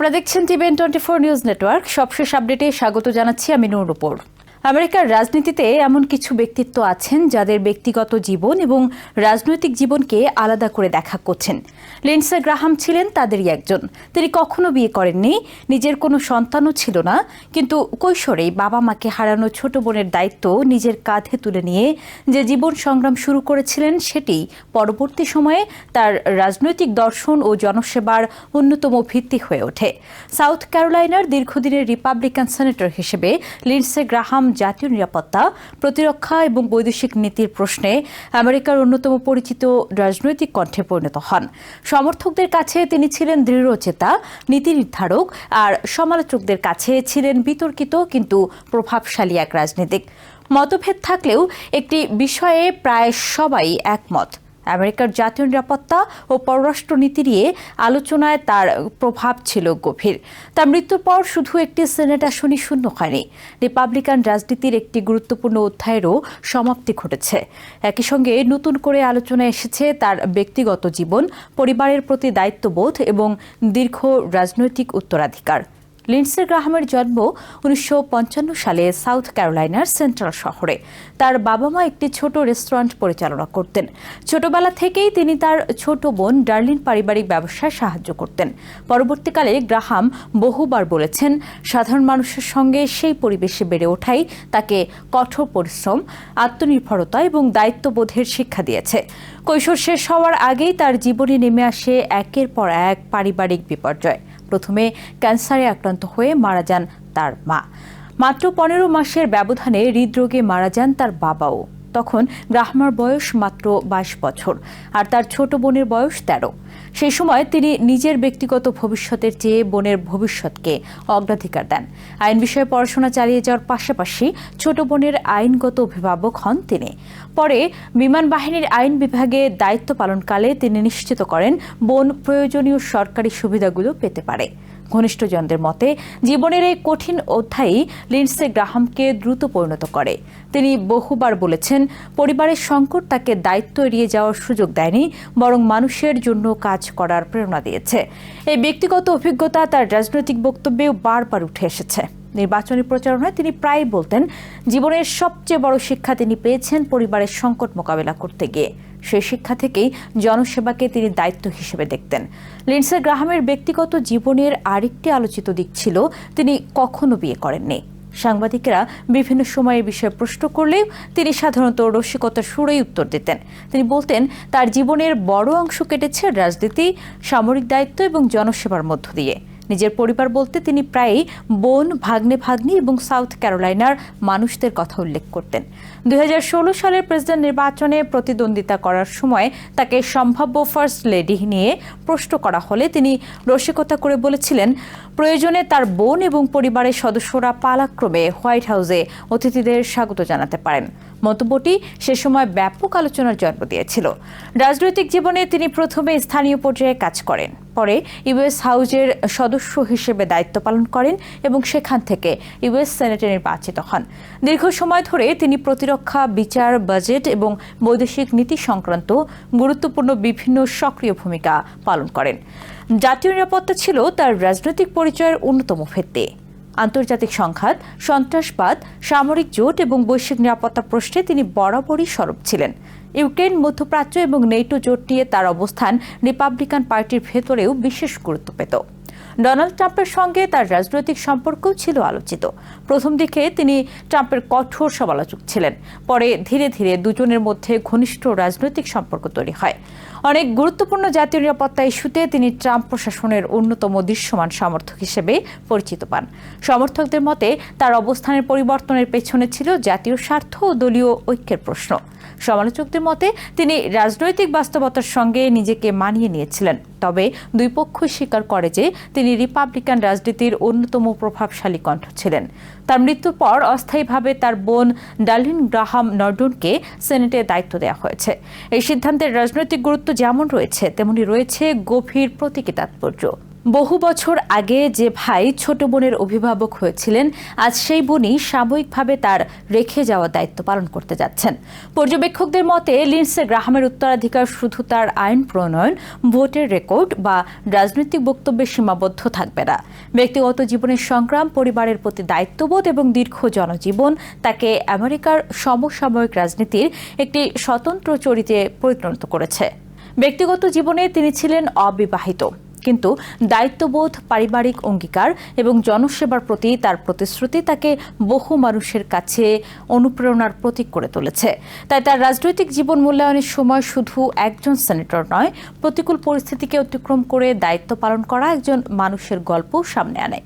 আপনারা দেখছেন TVN24 news network. সবশেষ আপডেটে স্বাগত জানাচ্ছি আমি নূর। আমেরিকার রাজনীতিতে এমন কিছু ব্যক্তিত্ব আছেন যাদের ব্যক্তিগত জীবন এবং রাজনৈতিক জীবনকে আলাদা করে দেখা করছেন। লিন্ডসে গ্রাহাম ছিলেন তাদেরই একজন। তিনি কখনো বিয়ে করেননি, নিজের কোনো সন্তানও ছিল না, কিন্তু কৈশোরেই বাবা মাকে হারানো ছোট বোনের দায়িত্ব নিজের কাঁধে তুলে নিয়ে যে জীবন সংগ্রাম শুরু করেছিলেন সেটি পরবর্তী সময়ে তার রাজনৈতিক দর্শন ও জনসেবার অন্যতম ভিত্তি হয়ে ওঠে। সাউথ ক্যারোলাইনার দীর্ঘদিনের রিপাবলিকান সেনেটর হিসেবে লিন্ডসে গ্রাহাম জাতীয় নিরাপত্তা, প্রতিরক্ষা এবং বৈদেশিক নীতির প্রশ্নে আমেরিকার অন্যতম পরিচিত রাজনৈতিক কণ্ঠে পরিণত হন। সমর্থকদের কাছে তিনি ছিলেন দৃঢ়চেতা নীতি নির্ধারক, আর সমালোচকদের কাছে ছিলেন বিতর্কিত কিন্তু প্রভাবশালী এক রাজনীতিক। মতভেদ থাকলেও একটি বিষয়ে প্রায় সবাই একমত: আমেরিকার জাতীয় নিরাপত্তা ও পররাষ্ট্রনীতি নিয়ে আলোচনায় তার প্রভাব ছিল গভীর। তার মৃত্যুর পর শুধু একটি সেনেট আসনই শূন্য হয়নি, রিপাবলিকান রাজনীতির একটি গুরুত্বপূর্ণ অধ্যায়েরও সমাপ্তি ঘটেছে। একই সঙ্গে নতুন করে আলোচনায় এসেছে তার ব্যক্তিগত জীবন, পরিবারের প্রতি দায়িত্ববোধ এবং দীর্ঘ রাজনৈতিক উত্তরাধিকার। লিন্ডসে গ্রাহামের জন্ম 1955 সালে সাউথ ক্যারোলাইনার সেন্ট্রাল শহরে। তার বাবা মা একটি ছোট রেস্টুরেন্ট পরিচালনা করতেন। ছোটবেলা থেকেই তিনি তার ছোট বোন ডার্লিন পারিবারিক ব্যবসায় সাহায্য করতেন। পরবর্তীকালে গ্রাহাম বহুবার বলেছেন, সাধারণ মানুষের সঙ্গে সেই পরিবেশে বেড়ে ওঠাই তাকে কঠোর পরিশ্রম, আত্মনির্ভরতা এবং দায়িত্ববোধের শিক্ষা দিয়েছে। কৈশোর শেষ হওয়ার আগেই তার জীবনে নেমে আসে একের পর এক পারিবারিক বিপর্যয়। প্রথমে ক্যান্সারে আক্রান্ত হয়ে মারা যান তার মা। মাত্র 15 মাসের ব্যবধানে হৃদরোগে মারা যান তার বাবাও। তখন গ্রাহামের বয়স মাত্র 22 বছর, আর তার ছোট বোনের বয়স 13। সেই সময় তিনি নিজের ব্যক্তিগত ভবিষ্যতের চেয়ে বোনের ভবিষ্যৎকে অগ্রাধিকার দেন। আইন বিষয়ে পড়াশোনা চালিয়ে যাওয়ার পাশাপাশি ছোট বোনের আইনগত অভিভাবক হন তিনি। পরে বিমান বাহিনীর আইন বিভাগে দায়িত্ব পালনকালে তিনি নিশ্চিত করেন বোন প্রয়োজনীয় সরকারি সুবিধাগুলো পেতে পারে। ঘনিষ্ঠজনদের মতে জীবনের এই কঠিন অধ্যায়ই লিন্ডসে গ্রাহামকে দ্রুত পরিণত করে। তিনি বহুবার বলেছেন, পরিবারের সংকট তাকে দায়িত্ব এড়িয়ে যাওয়ার সুযোগ দেয়নি, বরং মানুষের জন্য কাজ করার প্রেরণা দিয়েছে। এই ব্যক্তিগত অভিজ্ঞতা তার রাজনৈতিক বক্তব্যেও বারবার উঠে এসেছে। নির্বাচনী প্রচারণায় তিনি প্রায়ই বলতেন, জীবনের সবচেয়ে বড় শিক্ষা তিনি পেয়েছেন পরিবারের সংকট মোকাবেলা করতে গিয়ে। সেই শিক্ষা থেকেই জনসেবাকে তিনি দায়িত্ব হিসেবে দেখতেন। লিন্ডসে গ্রাহামের ব্যক্তিগত জীবনের আরেকটি আলোচিত দিক ছিল, তিনি কখনো বিয়ে করেননি। সাংবাদিকেরা বিভিন্ন সময়ে বিষয়ে প্রশ্ন করলেও তিনি সাধারণত রসিকতার সুরেই উত্তর দিতেন। তিনি বলতেন, তার জীবনের বড় অংশ কেটেছে রাজনীতি, সামরিক দায়িত্ব এবং জনসেবার মধ্য দিয়ে। নিজের পরিবার বলতে তিনি প্রায়ই বোন, ভাগ্নি এবং সাউথ ক্যারোলাইনার মানুষদের কথা উল্লেখ করতেন। 2016 সালের প্রেসিডেন্ট নির্বাচনে প্রতিদ্বন্দ্বিতা করার সময় তাকে সম্ভাব্য ফার্স্ট লেডি নিয়ে প্রশ্ন করা হলে তিনি রসিকতা করে বলেছিলেন, প্রয়োজনে তার বোন এবং পরিবারের সদস্যরা পালাক্রমে হোয়াইট হাউসে অতিথিদের স্বাগত জানাতে পারেন। মন্তব্যটি সে সময় ব্যাপক আলোচনার জন্ম দিয়েছিল। রাজনৈতিক জীবনে তিনি প্রথমে স্থানীয় পর্যায়ে কাজ করেন, পরে ইউএস হাউজের সদস্য হিসেবে দায়িত্ব পালন করেন এবং সেখান থেকে ইউএস সেনেটে নির্বাচিত হন। দীর্ঘ সময় ধরে তিনি প্রতিরক্ষা, বিচার, বাজেট এবং বৈদেশিক নীতি সংক্রান্ত গুরুত্বপূর্ণ বিভিন্ন সক্রিয় ভূমিকা পালন করেন। জাতীয় নিরাপত্তা ছিল তার রাজনৈতিক পরিচয়ের অন্যতম ভিত্তি। আন্তর্জাতিক সংঘাত, সন্ত্রাসবাদ, সামরিক জোট এবং বৈশ্বিক নিরাপত্তা প্রশ্নে তিনি বরাবরই সরব ছিলেন। ইউক্রেন, মধ্যপ্রাচ্য এবং নেটো জোট নিয়ে তার অবস্থান রিপাবলিকান পার্টির ভেতরেও বিশেষ গুরুত্ব পেত। ডোনাল্ড ট্রাম্পের সঙ্গে তার রাজনৈতিক সম্পর্কও ছিল আলোচিত। প্রথম দিকে তিনি ট্রাম্পের কঠোর সমালোচক ছিলেন, পরে ধীরে ধীরে দুজনের মধ্যে ঘনিষ্ঠ রাজনৈতিক সম্পর্ক তৈরি হয়। অনেক গুরুত্বপূর্ণ জাতীয় নিরাপত্তা ইস্যুতে তিনি ট্রাম্প প্রশাসনের অন্যতম দৃশ্যমান সমর্থক হিসেবে পরিচিত পান। সমর্থকদের মতে তার অবস্থানের পরিবর্তনের পেছনে ছিল জাতীয় স্বার্থ ও দলীয় ঐক্যের প্রশ্ন। সমালোচকদের মতে তিনি রাজনৈতিক বাস্তবতার সঙ্গে নিজেকে মানিয়ে নিয়েছিলেন, তবে দুই পক্ষই স্বীকার করে যে তিনি রিপাবলিকান রাজনীতির অন্যতম প্রভাবশালী কণ্ঠ ছিলেন। তার মৃত্যুর পর অস্থায়ীভাবে তার বোন ডার্লিন গ্রাহাম নর্ডনকে সেনেটে দায়িত্ব দেওয়া হয়েছে। এই সিদ্ধান্তের রাজনৈতিক গুরুত্ব যেমন রয়েছে, তেমনি রয়েছে গভীর প্রতীকী তাৎপর্য। বহু বছর আগে যে ভাই ছোট বোনের অভিভাবক হয়েছিলেন, আজ সেই বোনই সাময়িকভাবে তার রেখে যাওয়া দায়িত্ব পালন করতে যাচ্ছেন। পর্যবেক্ষকদের মতে লিন্ডসে গ্রাহামের উত্তরাধিকার শুধু তার আইন প্রণয়ন, ভোটের রেকর্ড বা রাজনৈতিক বক্তব্যে সীমাবদ্ধ থাকবে না। ব্যক্তিগত জীবনের সংগ্রাম, পরিবারের প্রতি দায়িত্ববোধ এবং দীর্ঘ জনজীবন তাকে আমেরিকার সমসাময়িক রাজনীতির একটি স্বতন্ত্র চরিত্রে পরিণত করেছে। ব্যক্তিগত জীবনে তিনি ছিলেন অবিবাহিত, কিন্তু দায়িত্ববোধ, পারিবারিক অঙ্গীকার এবং জনসেবার প্রতি তার প্রতিশ্রুতি তাকে বহু মানুষের কাছে অনুপ্রেরণার প্রতীক করে তুলেছে। তাই তার রাজনৈতিক জীবন মূল্যায়নের সময় শুধু একজন সেনেটর নয়, প্রতিকূল পরিস্থিতিকে অতিক্রম করে দায়িত্ব পালন করা একজন মানুষের গল্প সামনে আনে।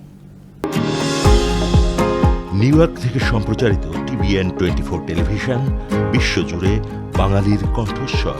নিউ ইয়র্ক থেকে সম্প্রচারিত TVN 24 টেলিভিশন বিশ্বজুড়ে বাঙালির কণ্ঠস্বর।